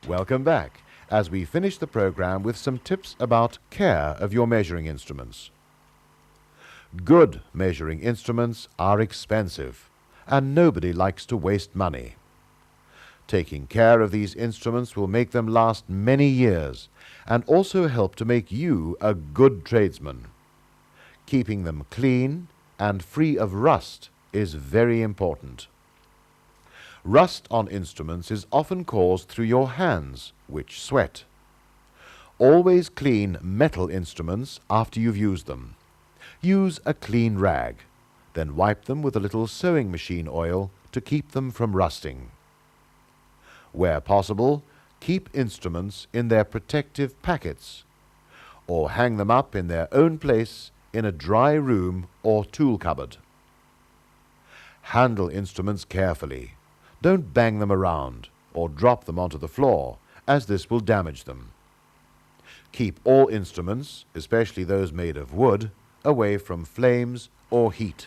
Welcome back as we finish the program with some tips about care of your measuring instruments. Good measuring instruments are expensive, and nobody likes to waste money. Taking care of these instruments will make them last many years and also help to make you a good tradesman. Keeping them clean and free of rust is very important. Rust on instruments is often caused through your hands, which sweat. Always clean metal instruments after you've used them. Use a clean rag, then wipe them with a little sewing machine oil to keep them from rusting. Where possible, keep instruments in their protective packets, or hang them up in their own place in a dry room or tool cupboard. Handle instruments carefully. Don't bang them around or drop them onto the floor, as this will damage them. Keep all instruments, especially those made of wood, away from flames or heat.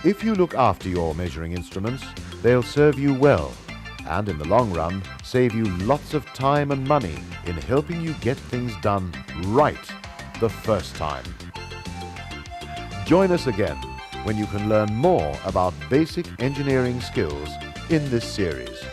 If you look after your measuring instruments, they'll serve you well and in the long run save you lots of time and money in helping you get things done right the first time. Join us again when you can learn more about basic engineering skills in this series.